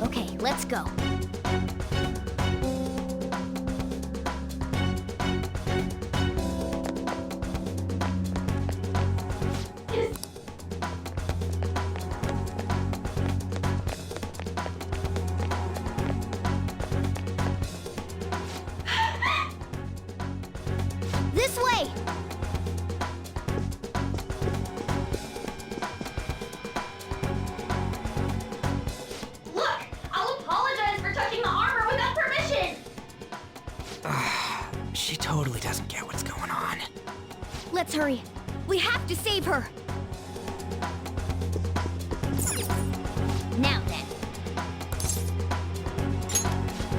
Okay, let's go. This way! Look! I'll apologize for touching the armor without permission! She totally doesn't get what's going on. Let's hurry. We have to save her. Now then.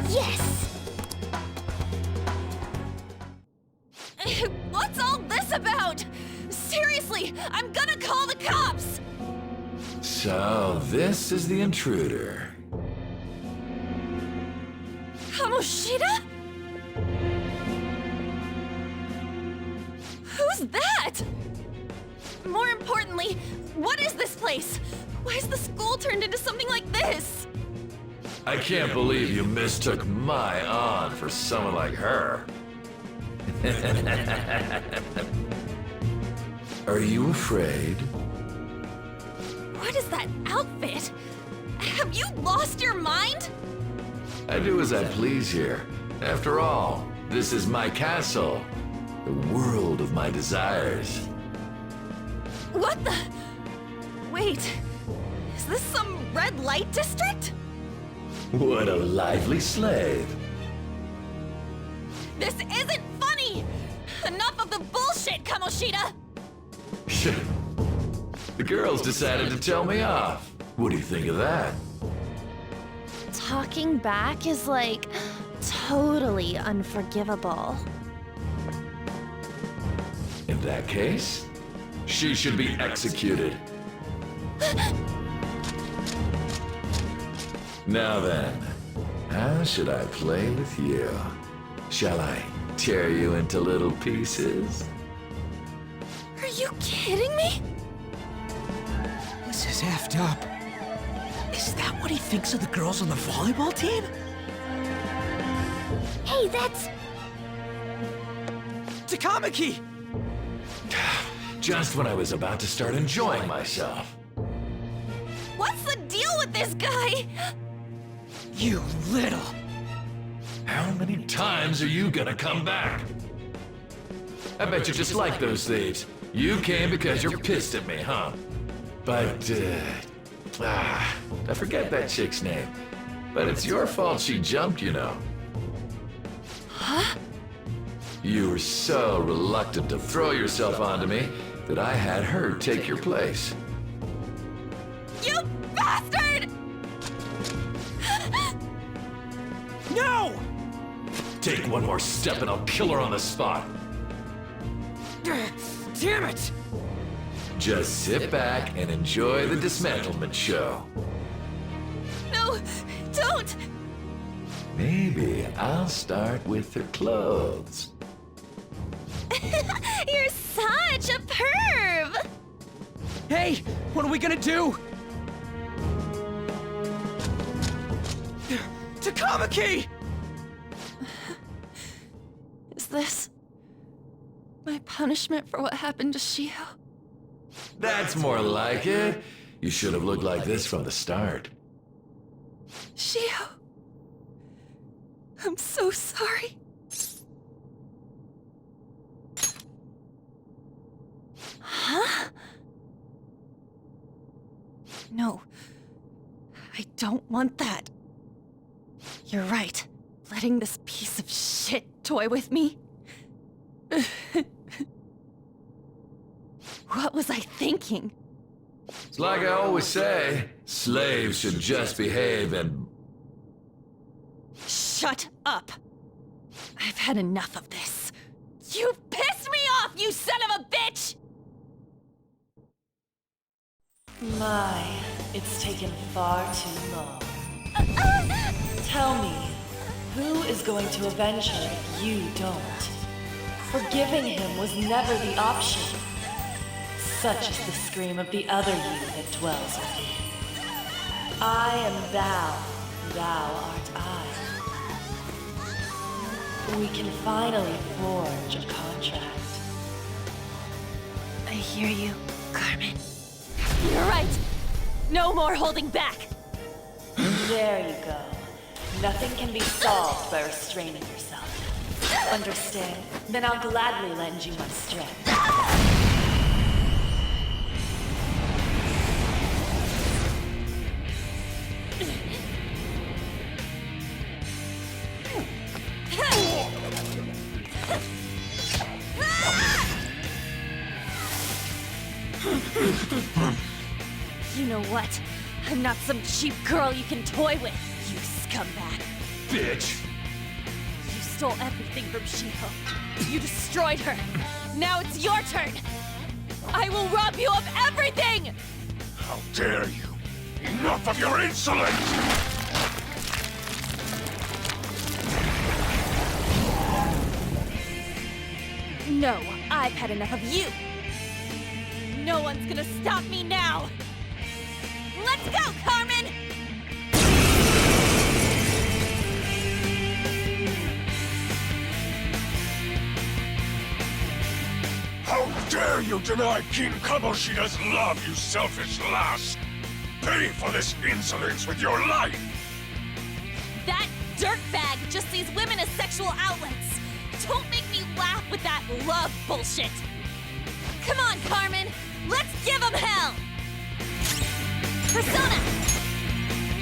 Yes! What's all this about? Seriously, I'm gonna call the cops! So, this is the intruder. Kamoshida? Who's that? More importantly, what is this place? Why is the school turned into something like this? I can't believe you mistook my aunt for someone like her. Are you afraid? What is that outfit? Have you lost your mind? I do as I please here. After all, this is my castle. The world of my desires. What the? Wait, is this some red light district? What a lively slave. This isn't funny! Enough of the bullshit, Kamoshida! The girls decided to tell me off. What do you think of that? Talking back is like totally unforgivable. In that case, she should be executed. Now then, how should I play with you? Shall I tear you into little pieces? Are you kidding me? This is effed up. Is that what he thinks of the girls on the volleyball team? Hey, that's... Takamaki! Just when I was about to start enjoying myself. What's the deal with this guy? You little... How many times are you gonna come back? I bet you just like those thieves. You came because you're pissed at me, huh? But, I forget that chick's name. But it's your fault she jumped, you know. Huh? You were so reluctant to throw yourself onto me that I had her take your place. You bastard! No! Take one more step and I'll kill her on the spot. Damn it! Just sit back and enjoy the dismantlement show. No, don't! Maybe I'll start with her clothes. You're such a perv! Hey, what are we gonna do? Takamaki! Is this my punishment for what happened to Shio? That's more like it. You should have looked like this from the start. Shio, I'm so sorry. Huh? No, I don't want that. You're right. Letting this piece of shit toy with me? What was I thinking? It's like I always say, slaves should just behave and... Shut up! I've had enough of this. You've pissed me off, you son of a bitch! My, it's taken far too long. Tell me, who is going to avenge her if you don't? Forgiving him was never the option. Such is the scream of the other you that dwells within. I am thou, thou art I. We can finally forge a contract. I hear you, Carmen. You're right. No more holding back. There you go. Nothing can be solved by restraining yourself. Understand? Then I'll gladly lend you my strength. You know what? I'm not some cheap girl you can toy with, you scumbag. Bitch! You stole everything from Shiho. You destroyed her. Now it's your turn. I will rob you of everything! How dare you! Enough of your insolence! No, I've had enough of you. No one's gonna stop me now. Let's go, Carmen! How dare you deny King Kamoshida's love, you selfish lass! Pay for this insolence with your life! That dirtbag just sees women as sexual outlets. Don't make me laugh with that love bullshit. Come on, Carmen. Let's give him hell. Persona!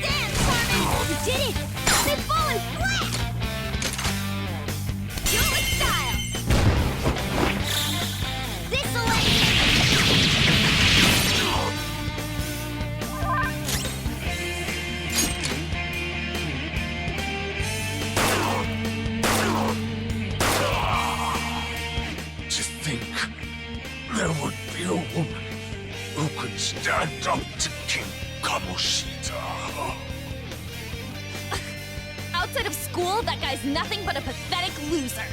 Dance, Carmen! You did it! They've fallen flat! Dueling style! This'll let To think there would be a woman who could stand up to King Kamoshida. Outside of school, that guy's nothing but a pathetic loser.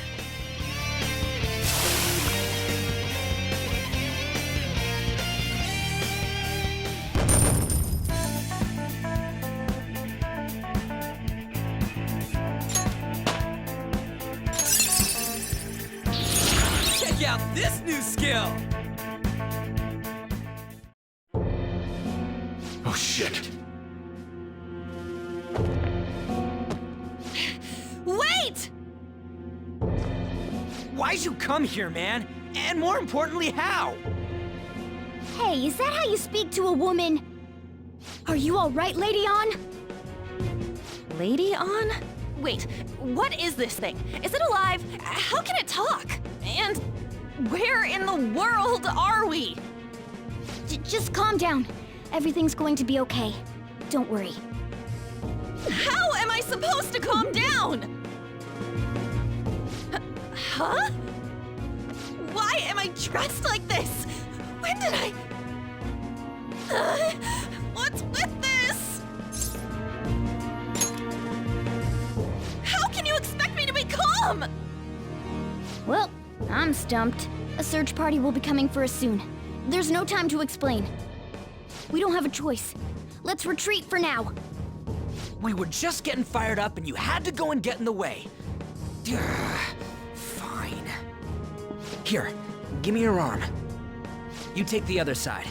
Check out this new skill! Oh shit! Wait! Why'd you come here, man? And more importantly, how? Hey, is that how you speak to a woman? Are you all right, Lady On? Lady On? Wait, what is this thing? Is it alive? How can it talk? And where in the world are we? Just calm down. Everything's going to be okay. Don't worry. How am I supposed to calm down? Huh? Why am I dressed like this? When did I... what's with this? How can you expect me to be calm? Well, I'm stumped. A search party will be coming for us soon. There's no time to explain. We don't have a choice. Let's retreat for now. We were just getting fired up and you had to go and get in the way. Fine. Here, give me your arm. You take the other side.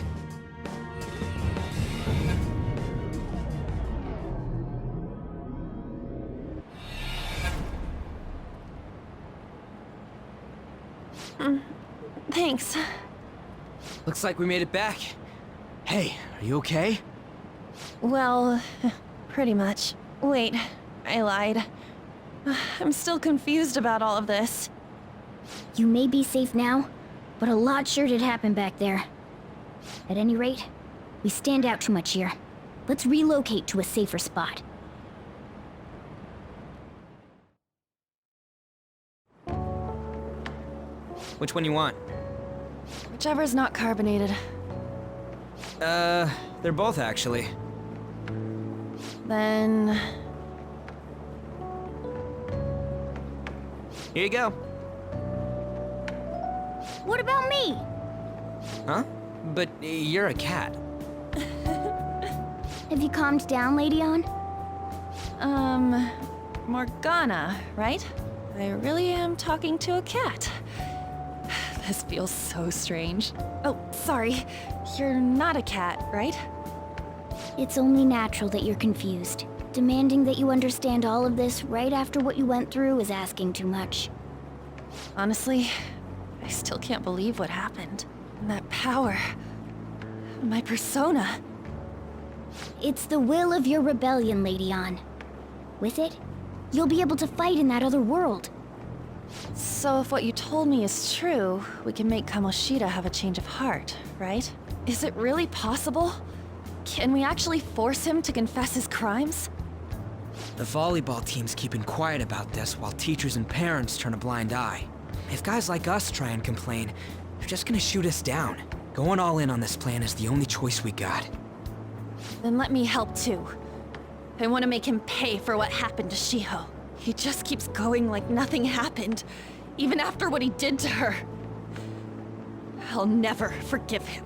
Thanks. Looks like we made it back. Hey, are you okay? Well, pretty much. Wait, I lied. I'm still confused about all of this. You may be safe now, but a lot sure did happen back there. At any rate, we stand out too much here. Let's relocate to a safer spot. Which one you want? Whichever's not carbonated. They're both actually. Then... Here you go. What about me? Huh? But you're a cat. Have you calmed down, Lady On? Morgana, right? I really am talking to a cat. This feels so strange. Oh, sorry. You're not a cat, right? It's only natural that you're confused. Demanding that you understand all of this right after what you went through is asking too much. Honestly, I still can't believe what happened. And that power. My persona. It's the will of your rebellion, Lady Ann. With it, you'll be able to fight in that other world. So if what you told me is true, we can make Kamoshida have a change of heart, right? Is it really possible? Can we actually force him to confess his crimes? The volleyball team's keeping quiet about this while teachers and parents turn a blind eye. If guys like us try and complain, they're just gonna shoot us down. Going all in on this plan is the only choice we got. Then let me help too. I want to make him pay for what happened to Shiho. He just keeps going like nothing happened, even after what he did to her. I'll never forgive him.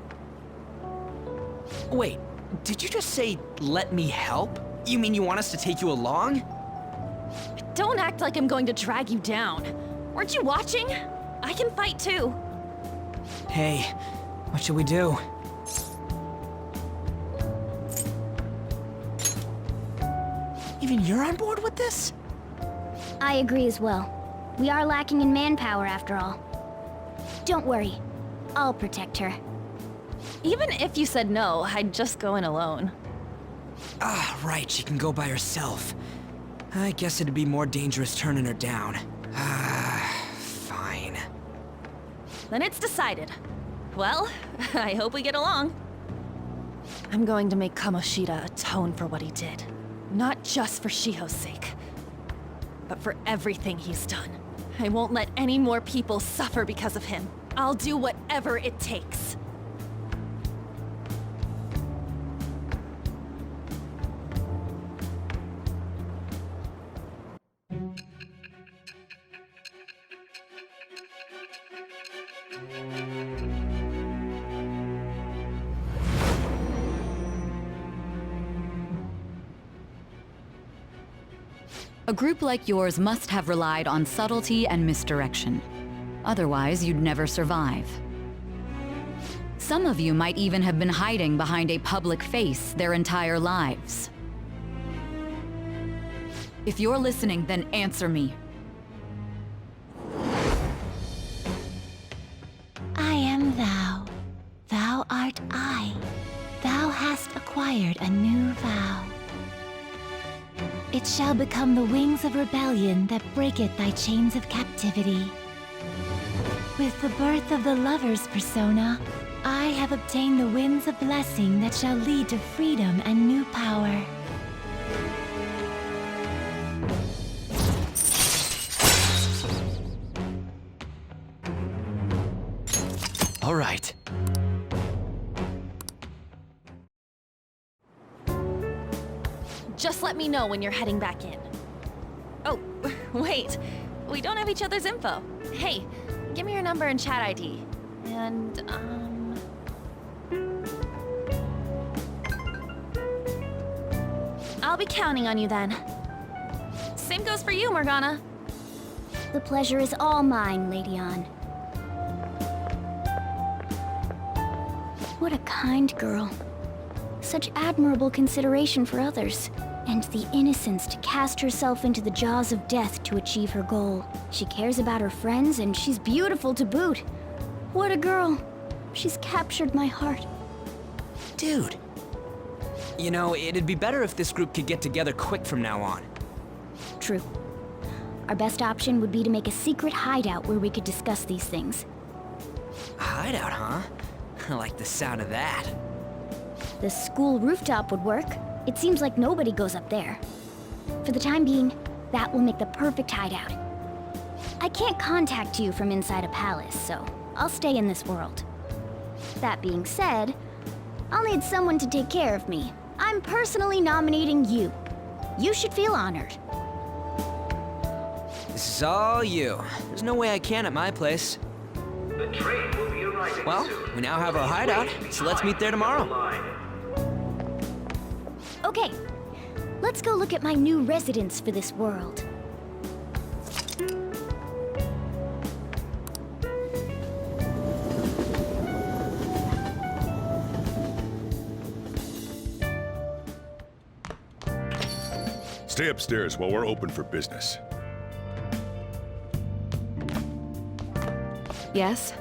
Wait, did you just say, let me help? You mean you want us to take you along? Don't act like I'm going to drag you down. Weren't you watching? I can fight too. Hey, what should we do? Even you're on board with this? I agree as well. We are lacking in manpower after all. Don't worry. I'll protect her. Even if you said no, I'd just go in alone. Ah, right, she can go by herself. I guess it'd be more dangerous turning her down. Ah, fine. Then it's decided. Well, I hope we get along. I'm going to make Kamoshida atone for what he did. Not just for Shiho's sake, but for everything he's done. I won't let any more people suffer because of him. I'll do whatever it takes. A group like yours must have relied on subtlety and misdirection. Otherwise, you'd never survive. Some of you might even have been hiding behind a public face their entire lives. If you're listening, then answer me. I am thou. Thou art I. Thou hast acquired a new vow. It shall become the wings of rebellion that breaketh thy chains of captivity. With the birth of the lover's persona, I have obtained the winds of blessing that shall lead to freedom and new power. All right. Just let me know when you're heading back in. Oh, wait. We don't have each other's info. Hey, give me your number and chat ID. And, I'll be counting on you then. Same goes for you, Morgana. The pleasure is all mine, Lady Ann. What a kind girl. Such admirable consideration for others. And the innocence to cast herself into the jaws of death to achieve her goal. She cares about her friends, and she's beautiful to boot. What a girl. She's captured my heart. Dude. You know, it'd be better if this group could get together quick from now on. True. Our best option would be to make a secret hideout where we could discuss these things. A hideout, huh? I like the sound of that. The school rooftop would work. It seems like nobody goes up there. For the time being, that will make the perfect hideout. I can't contact you from inside a palace, so I'll stay in this world. That being said, I'll need someone to take care of me. I'm personally nominating you. You should feel honored. This is all you. There's no way I can at my place. The train will be arriving Well, soon. we now have our hideout, so let's meet there tomorrow. Okay, Let's go look at my new residence for this world. Stay upstairs while we're open for business. Yes?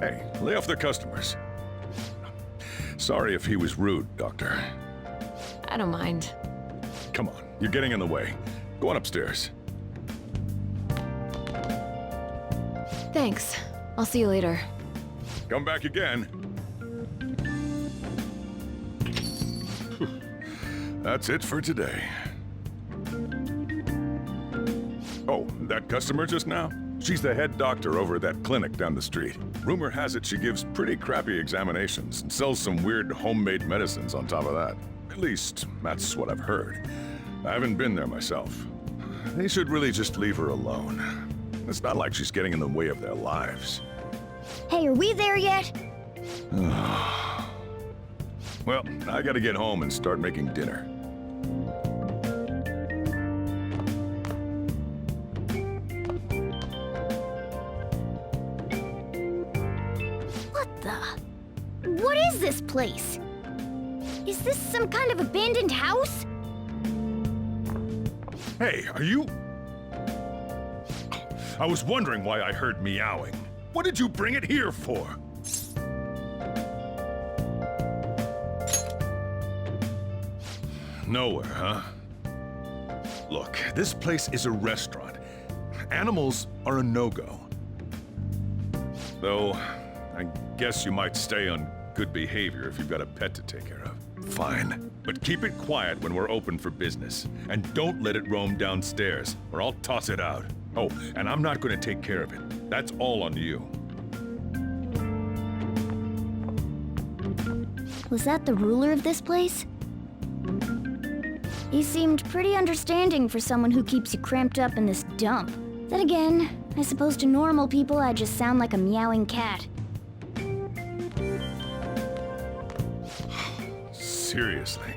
Hey, lay off the customers. Sorry if he was rude, Doctor. I don't mind. Come on, you're getting in the way. Go on upstairs. Thanks. I'll see you later. Come back again. That's it for today. Oh, that customer just now? She's the head doctor over at that clinic down the street. Rumor has it she gives pretty crappy examinations and sells some weird homemade medicines on top of that. At least, that's what I've heard. I haven't been there myself. They should really just leave her alone. It's not like she's getting in the way of their lives. Hey, are we there yet? Well, I gotta get home and start making dinner. What is this place? Is this some kind of abandoned house? Hey, are you... I was wondering why I heard meowing. What did you bring it here for? Nowhere, huh? Look, this place is a restaurant. Animals are a no-go. Though, I guess you might stay on good behavior if you've got a pet to take care of. Fine. But keep it quiet when we're open for business. And don't let it roam downstairs, or I'll toss it out. Oh, and I'm not going to take care of it. That's all on you. Was that the ruler of this place? He seemed pretty understanding for someone who keeps you cramped up in this dump. Then again, I suppose to normal people I just sound like a meowing cat. Seriously,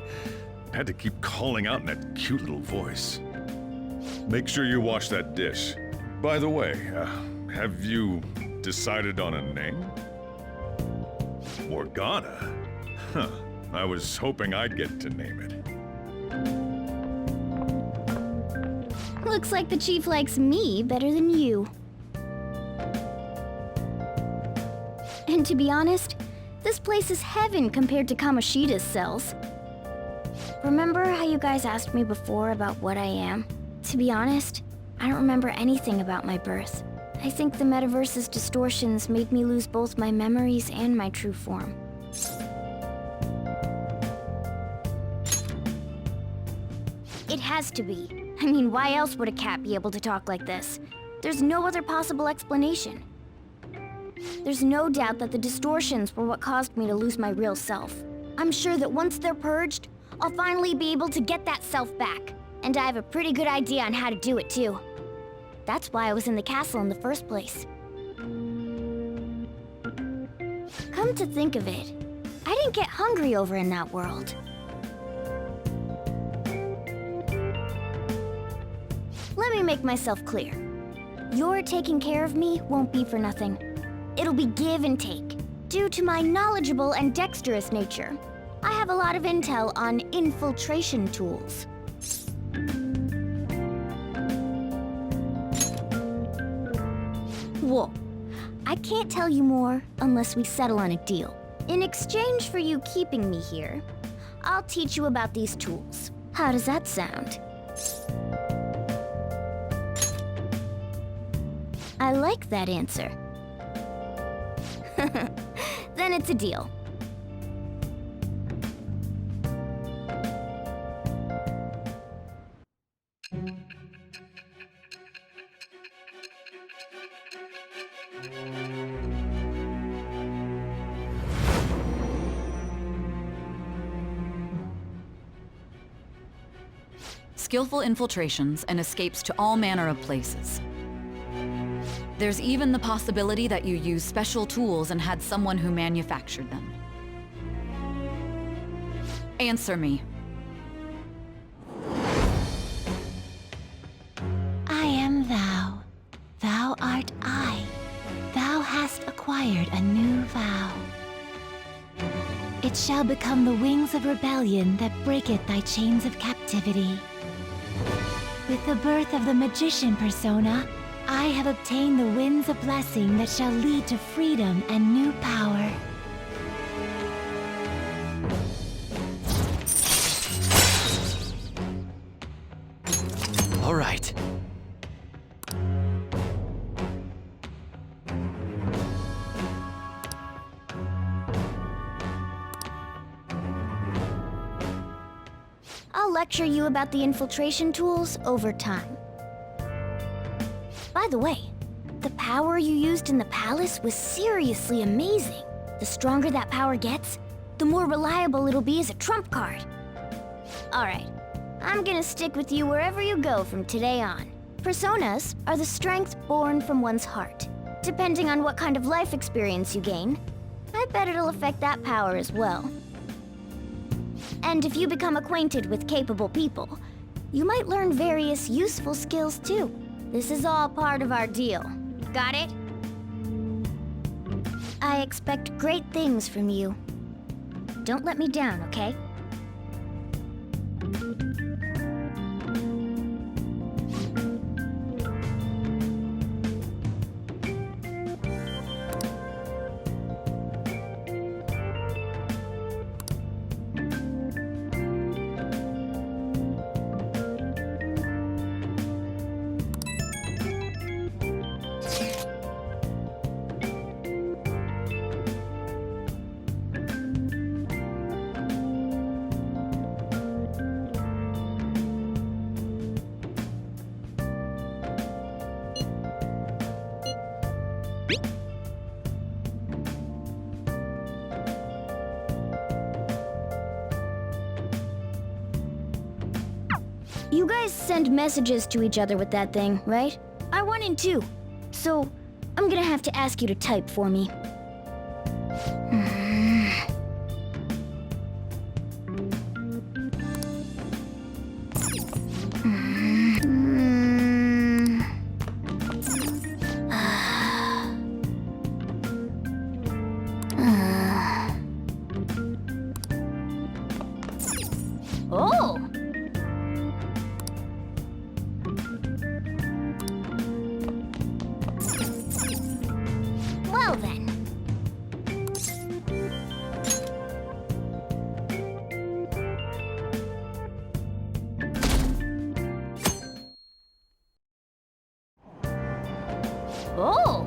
I had to keep calling out in that cute little voice. Make sure you wash that dish. By the way, have you decided on a name? Morgana? Huh. I was hoping I'd get to name it. Looks like the chief likes me better than you. And to be honest, this place is heaven compared to Kamoshida's cells. Remember how you guys asked me before about what I am? To be honest, I don't remember anything about my birth. I think the metaverse's distortions made me lose both my memories and my true form. It has to be. I mean, why else would a cat be able to talk like this? There's no other possible explanation. There's no doubt that the distortions were what caused me to lose my real self. I'm sure that once they're purged, I'll finally be able to get that self back. And I have a pretty good idea on how to do it too. That's why I was in the castle in the first place. Come to think of it, I didn't get hungry over in that world. Let me make myself clear. Your taking care of me won't be for nothing. It'll be give and take. Due to my knowledgeable and dexterous nature, I have a lot of intel on infiltration tools. Whoa. I can't tell you more unless we settle on a deal. In exchange for you keeping me here, I'll teach you about these tools. How does that sound? I like that answer. Then it's a deal. Skillful infiltrations and escapes to all manner of places. There's even the possibility that you used special tools and had someone who manufactured them. which shall become the wings of rebellion that breaketh thy chains of captivity. With the birth of the magician persona, I have obtained the winds of blessing that shall lead to freedom and new power. All right. I'll lecture you about the infiltration tools over time. By the way, the power you used in the palace was seriously amazing. The stronger that power gets, the more reliable it'll be as a trump card. Alright, I'm gonna stick with you wherever you go from today on. Personas are the strength born from one's heart. Depending on what kind of life experience you gain, I bet it'll affect that power as well. And if you become acquainted with capable people, you might learn various useful skills too. This is all part of our deal. Got it? I expect great things from you. Don't let me down, okay? You guys send messages to each other with that thing, right? I 1 and 2. So, I'm gonna have to ask you to type for me. Oh! Well then. Oh!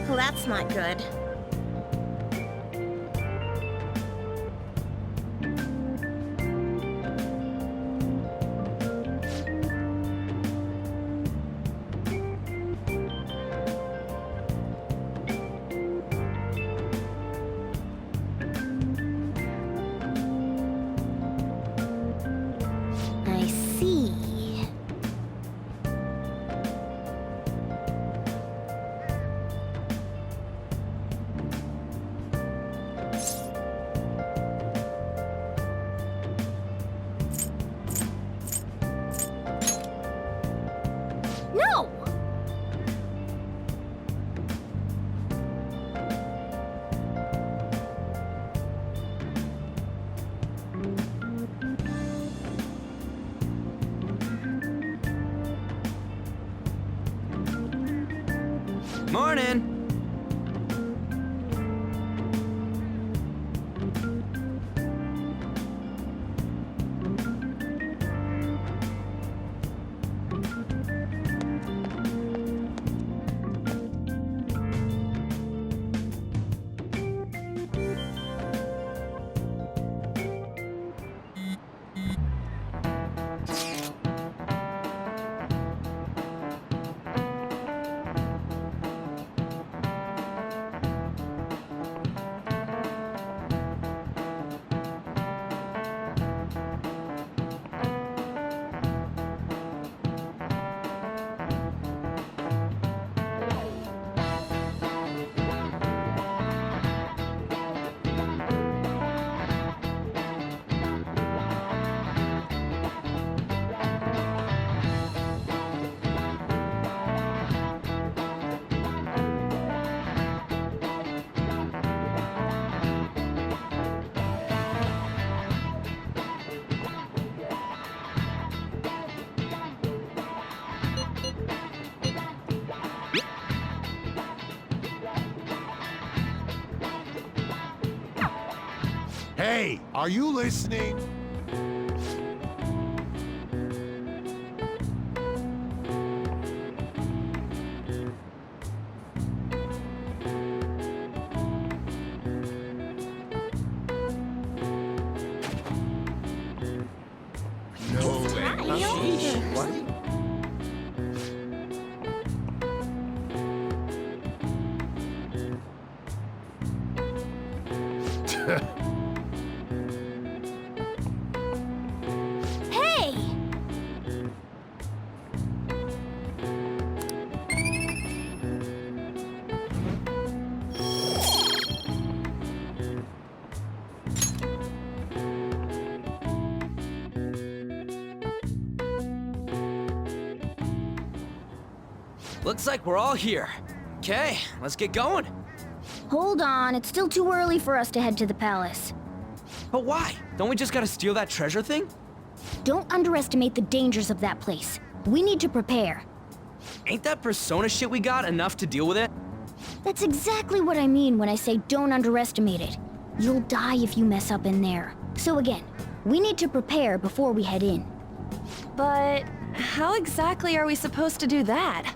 Well, that's not good. I see. No! Morning! Hey, are you listening? No way. What? Hey! Looks like we're all here. Okay, let's get going. Hold on, it's still too early for us to head to the palace. But why? Don't we just gotta steal that treasure thing? Don't underestimate the dangers of that place. We need to prepare. Ain't that persona shit we got enough to deal with it? That's exactly what I mean when I say don't underestimate it. You'll die if you mess up in there. So again, we need to prepare before we head in. But how exactly are we supposed to do that?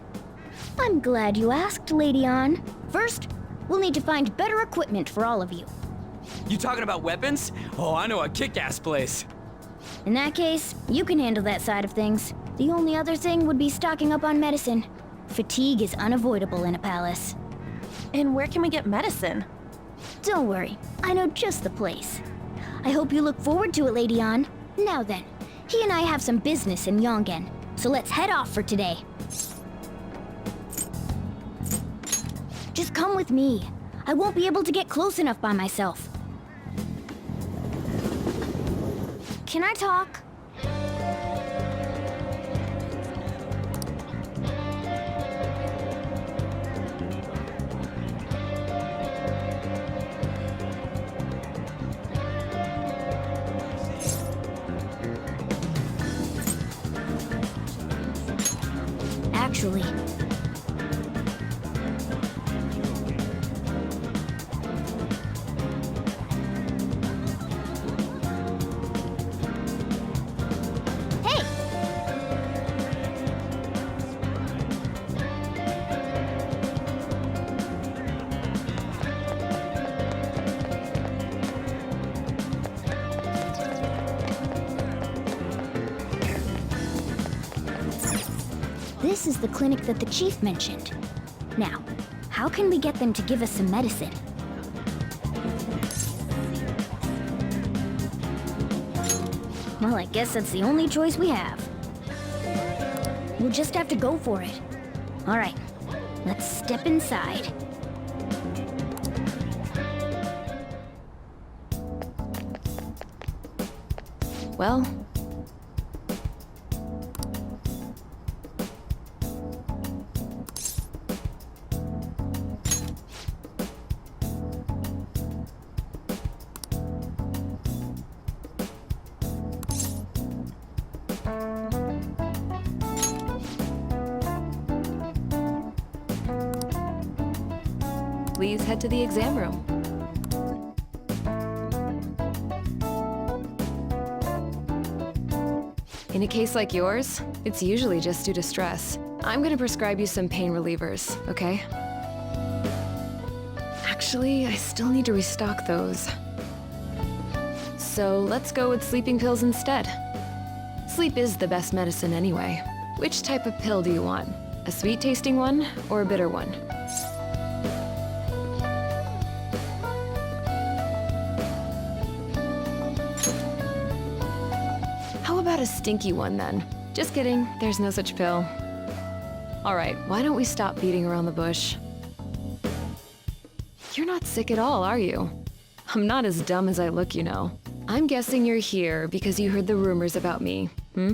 I'm glad you asked, Lady Ann. First, we'll need to find better equipment for all of you. You talking about weapons? Oh, I know a kick-ass place. In that case, you can handle that side of things. The only other thing would be stocking up on medicine. Fatigue is unavoidable in a palace. And where can we get medicine? Don't worry, I know just the place. I hope you look forward to it, Lady Ann. Now then, he and I have some business in Yongen, so let's head off for today. Just come with me. I won't be able to get close enough by myself. Can I talk? Actually, this is the clinic that the chief mentioned. Now, how can we get them to give us some medicine? Well, I guess that's the only choice we have. We'll just have to go for it. All right, let's step inside. Well, please head to the exam room. In a case like yours, it's usually just due to stress. I'm gonna prescribe you some pain relievers, okay? Actually, I still need to restock those. So let's go with sleeping pills instead. Sleep is the best medicine anyway. Which type of pill do you want? A sweet-tasting one or a bitter one? How about a stinky one then? Just kidding, there's no such pill. Alright, why don't we stop beating around the bush? You're not sick at all, are you? I'm not as dumb as I look, you know. I'm guessing you're here because you heard the rumors about me, hmm?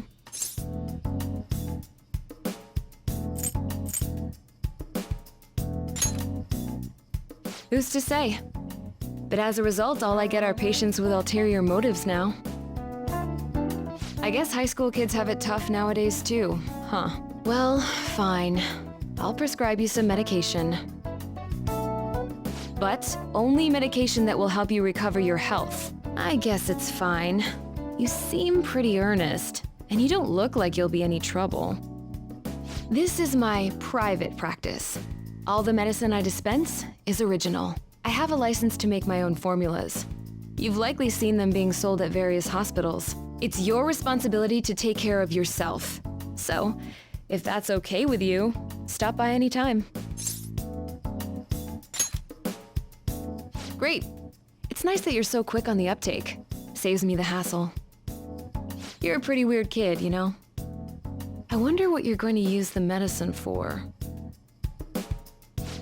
Who's to say? But as a result, all I get are patients with ulterior motives now. I guess high school kids have it tough nowadays too, huh? Well, fine. I'll prescribe you some medication. But only medication that will help you recover your health. I guess it's fine. You seem pretty earnest, and you don't look like you'll be any trouble. This is my private practice. All the medicine I dispense is original. I have a license to make my own formulas. You've likely seen them being sold at various hospitals. It's your responsibility to take care of yourself. So, if that's okay with you, stop by anytime. Great. It's nice that you're so quick on the uptake. Saves me the hassle. You're a pretty weird kid, you know? I wonder what you're going to use the medicine for.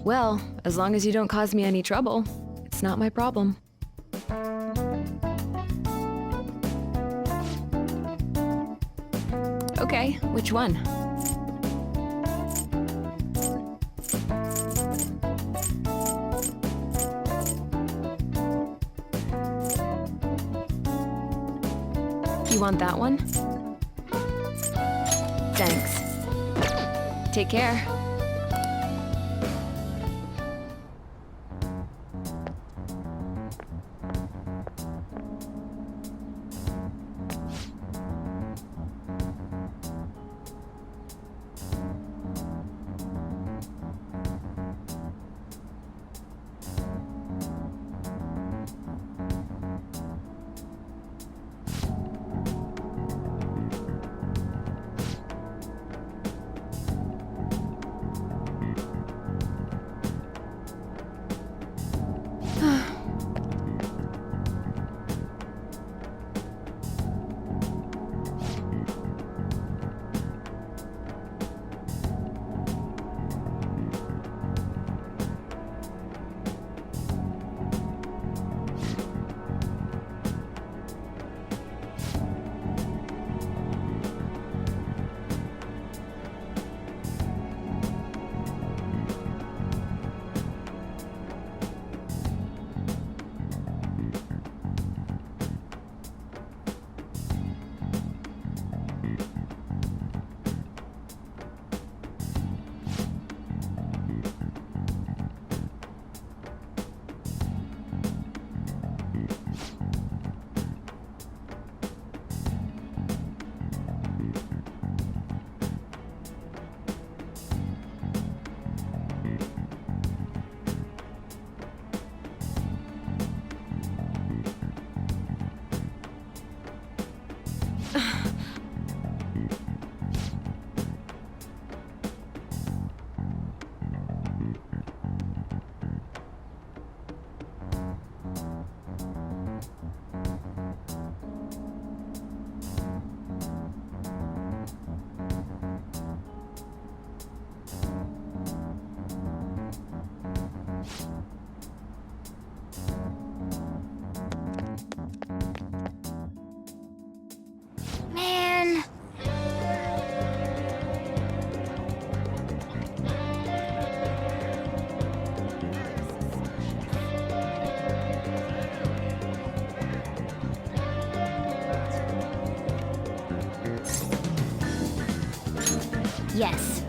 Well, as long as you don't cause me any trouble, it's not my problem. Okay, which one? You want that one? Thanks. Take care. Man. Yes.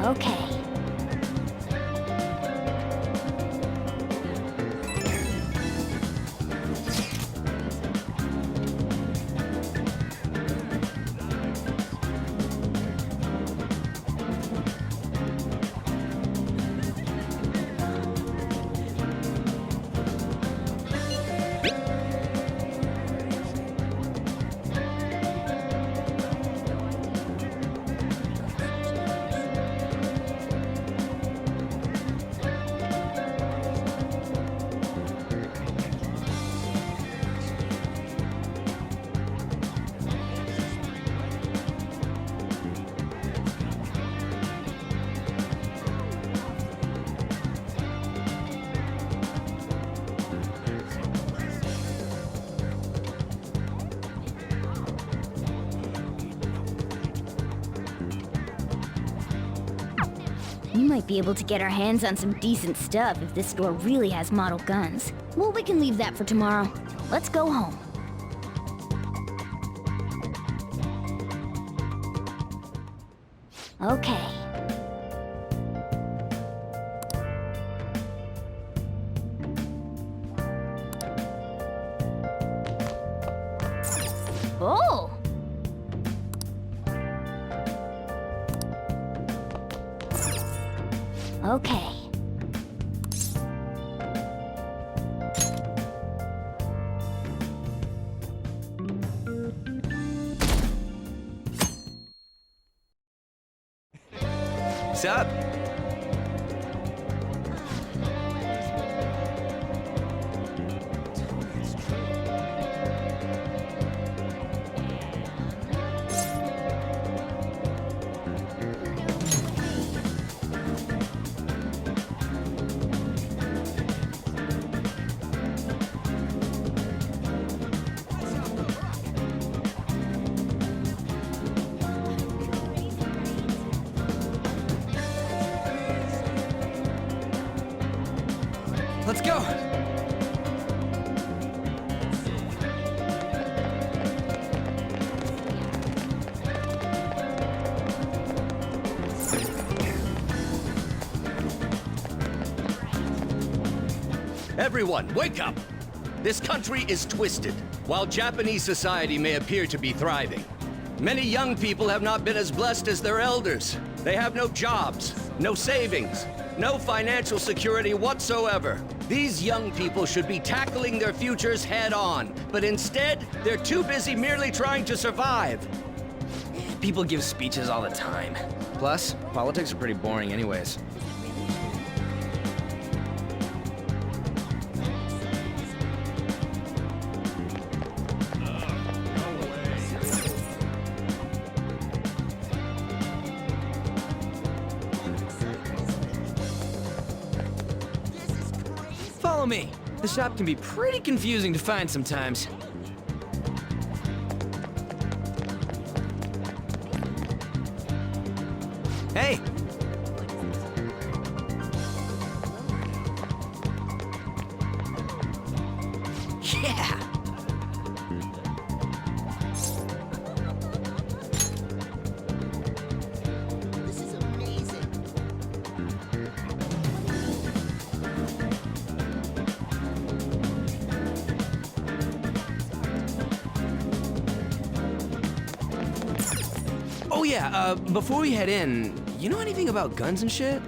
Okay. might be able to get our hands on some decent stuff if this store really has model guns. Well, we can leave that for tomorrow. Let's go home. Okay. Oh! Okay. What's up? Let's go! Everyone, wake up! This country is twisted. While Japanese society may appear to be thriving, many young people have not been as blessed as their elders. They have no jobs, no savings, no financial security whatsoever. These young people should be tackling their futures head-on, but instead, they're too busy merely trying to survive. People give speeches all the time. Plus, politics are pretty boring anyways. Follow me. The shop can be pretty confusing to find sometimes. Hey! Yeah! This is amazing. Oh yeah, before we head in, you know anything about guns and shit?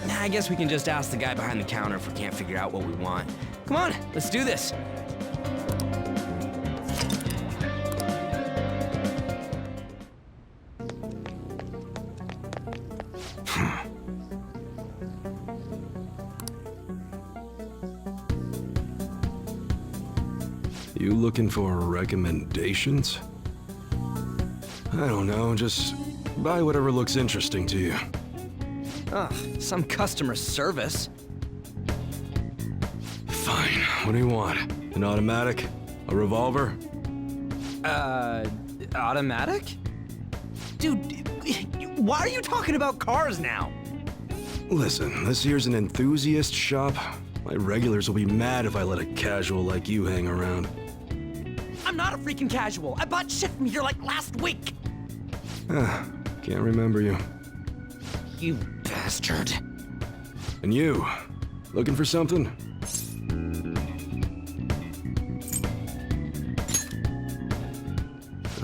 Nah, I guess we can just ask the guy behind the counter if we can't figure out what we want. Come on, let's do this. You looking for recommendations? I don't know, just buy whatever looks interesting to you. Ugh, some customer service. Fine, what do you want? An automatic? A revolver? Automatic? Dude, why are you talking about cars now? Listen, this here's an enthusiast shop. My regulars will be mad if I let a casual like you hang around. I'm not a freaking casual. I bought shit from here like last week. Can't remember you. You bastard. And you, looking for something?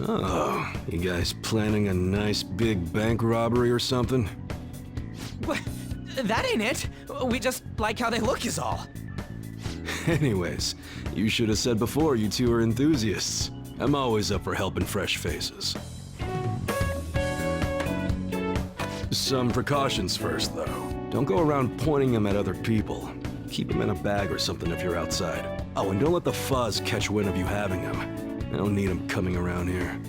Oh, you guys planning a nice big bank robbery or something? What? That ain't it. We just like how they look is all. Anyways, you should have said before you two are enthusiasts. I'm always up for helping fresh faces. Some precautions first, though. Don't go around pointing them at other people. Keep them in a bag or something if you're outside. Oh, and don't let the fuzz catch wind of you having them. I don't need them coming around here.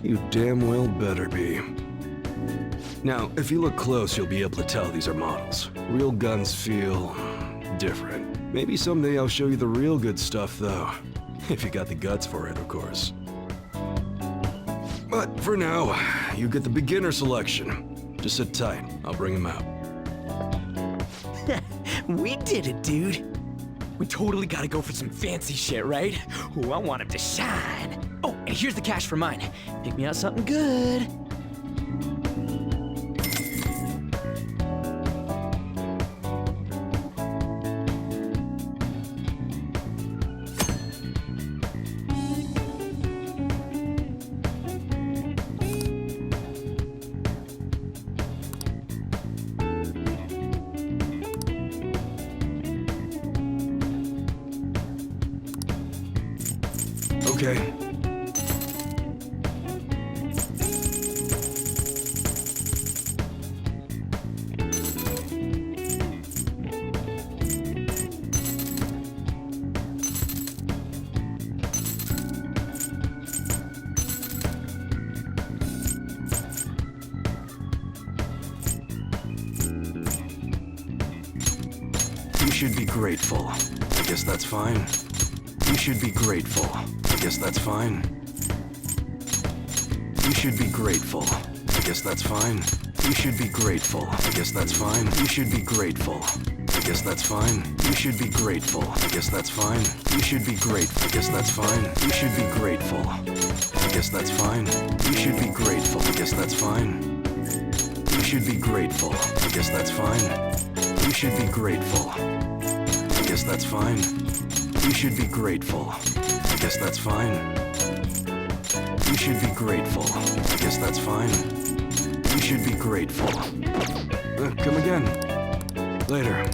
You damn well better be. Now, if you look close, you'll be able to tell these are models. Real guns feel different. Maybe someday I'll show you the real good stuff, though. If you got the guts for it, of course. But for now, you get the beginner selection. Just sit tight. I'll bring him out. We did it, dude. We totally gotta go for some fancy shit, right? Ooh, I want him to shine. Oh, and here's the cash for mine. Pick me out something good. Okay. You should be grateful. I guess that's fine. You should be grateful. I guess that's fine. You should be grateful. I guess that's fine. You should be grateful. I guess that's fine. You should be grateful. I guess that's fine. You should be grateful. I guess that's fine. You should be grateful. I guess that's fine. You should be grateful. I guess that's fine. You should be grateful. I guess that's fine. You should be grateful. I guess that's fine. You should be grateful. I guess that's fine. You should be grateful. I guess that's fine. You should be grateful. I guess that's fine. You should be grateful. Come again. Later.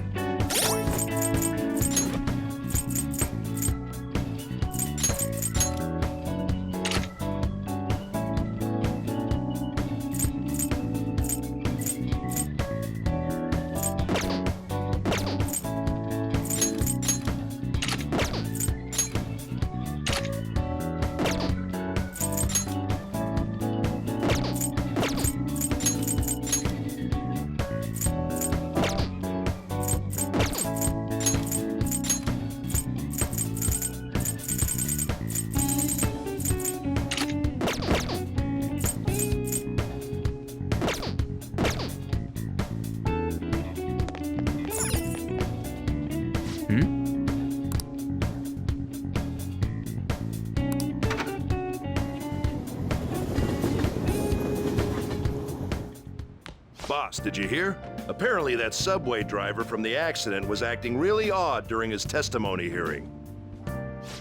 Boss, did you hear? Apparently that subway driver from the accident was acting really odd during his testimony hearing.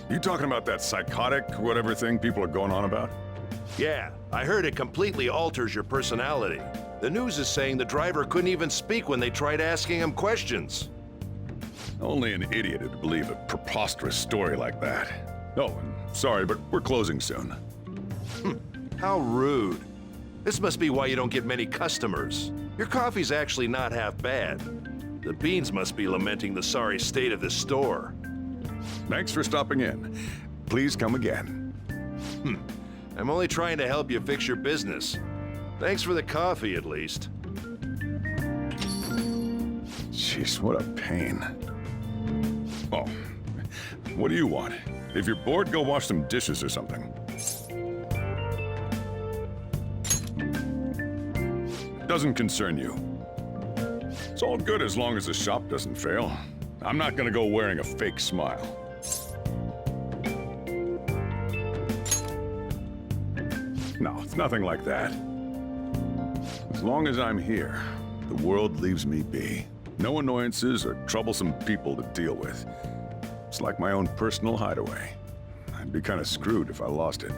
You talking about that psychotic whatever thing people are going on about? Yeah, I heard it completely alters your personality. The news is saying the driver couldn't even speak when they tried asking him questions. Only an idiot would believe a preposterous story like that. Oh, and sorry, but we're closing soon. How rude. This must be why you don't get many customers. Your coffee's actually not half bad. The beans must be lamenting the sorry state of this store. Thanks for stopping in. Please come again. I'm only trying to help you fix your business. Thanks for the coffee, at least. Jeez, what a pain. Oh, what do you want? If you're bored, go wash some dishes or something. Doesn't concern you. It's all good as long as the shop doesn't fail. I'm not gonna go wearing a fake smile. No, it's nothing like that. As long as I'm here, the world leaves me be. No annoyances or troublesome people to deal with. It's like my own personal hideaway. I'd be kind of screwed if I lost it.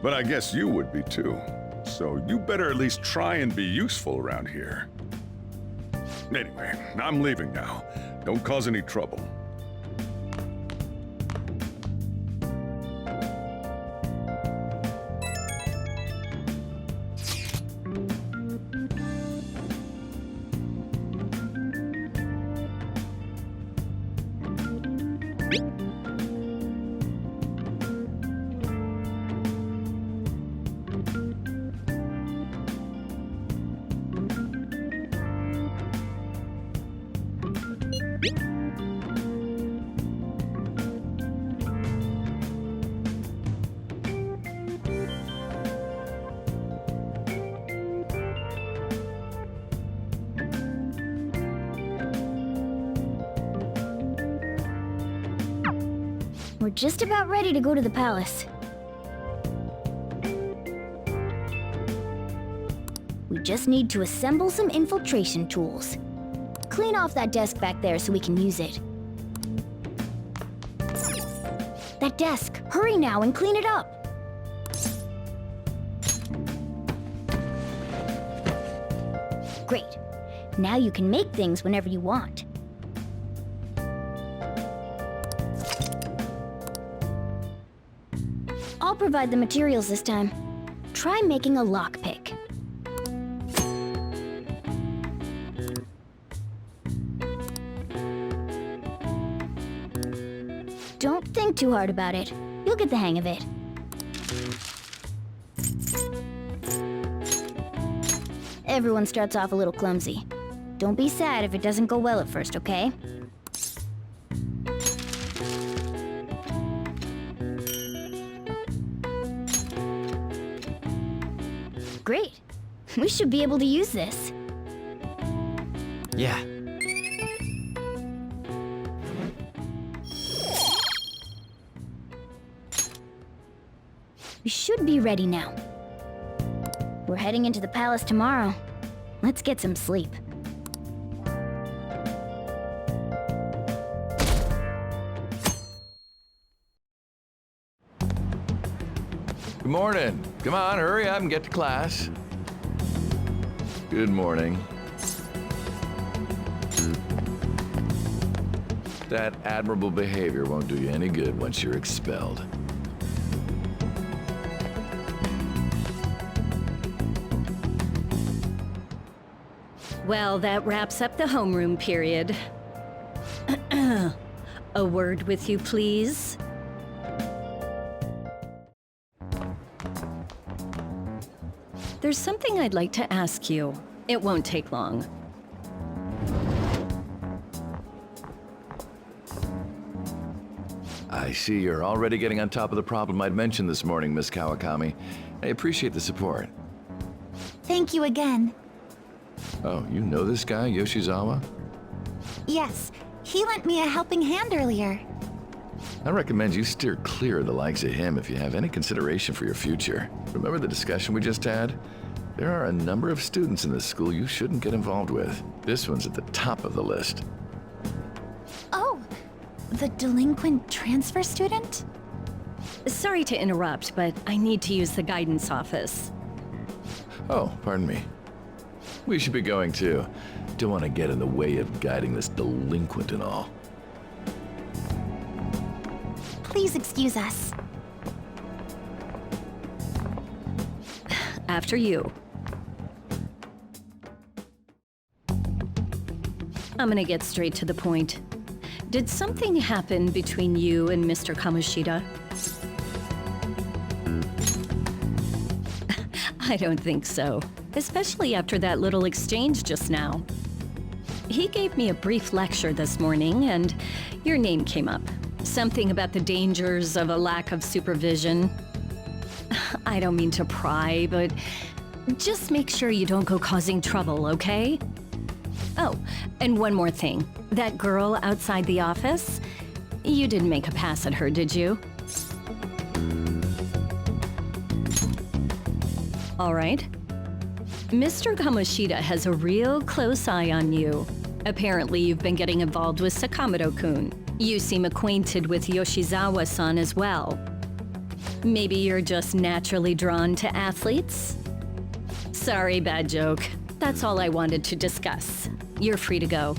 But I guess you would be too. So you better at least try and be useful around here. Anyway, I'm leaving now. Don't cause any trouble. We're just about ready to go to the palace. We just need to assemble some infiltration tools. Clean off that desk back there so we can use it. That desk! Hurry now and clean it up! Great. Now you can make things whenever you want. I'll provide the materials this time. Try making a lockpick. Don't think too hard about it. You'll get the hang of it. Everyone starts off a little clumsy. Don't be sad if it doesn't go well at first, okay? Great. We should be able to use this. Yeah. We should be ready now. We're heading into the palace tomorrow. Let's get some sleep. Good morning. Come on, hurry up and get to class. Good morning. That admirable behavior won't do you any good once you're expelled. Well, that wraps up the homeroom period. A word with you, please. There's something I'd like to ask you. It won't take long. I see you're already getting on top of the problem I'd mentioned this morning, Miss Kawakami. I appreciate the support. Thank you again. Oh, you know this guy, Yoshizawa? Yes, he lent me a helping hand earlier. I recommend you steer clear of the likes of him if you have any consideration for your future. Remember the discussion we just had? There are a number of students in this school you shouldn't get involved with. This one's at the top of the list. Oh, the delinquent transfer student? Sorry to interrupt, but I need to use the guidance office. Oh, pardon me. We should be going too. Don't want to get in the way of guiding this delinquent and all. Please excuse us. After you. I'm gonna get straight to the point. Did something happen between you and Mr. Kamoshida? I don't think so, especially after that little exchange just now. He gave me a brief lecture this morning, and your name came up. Something about the dangers of a lack of supervision. I don't mean to pry, but just make sure you don't go causing trouble, okay? Oh, and one more thing. That girl outside the office, you didn't make a pass at her, did you? All right. Mr. Kamoshida has a real close eye on you. Apparently, you've been getting involved with Sakamoto-kun. You seem acquainted with Yoshizawa-san as well. Maybe you're just naturally drawn to athletes? Sorry, bad joke. That's all I wanted to discuss. You're free to go.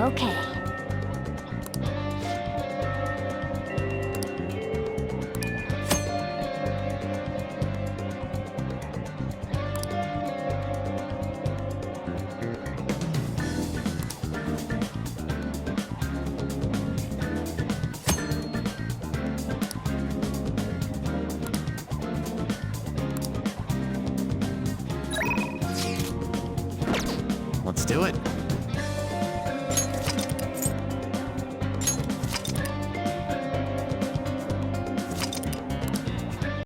Okay. Let's do it.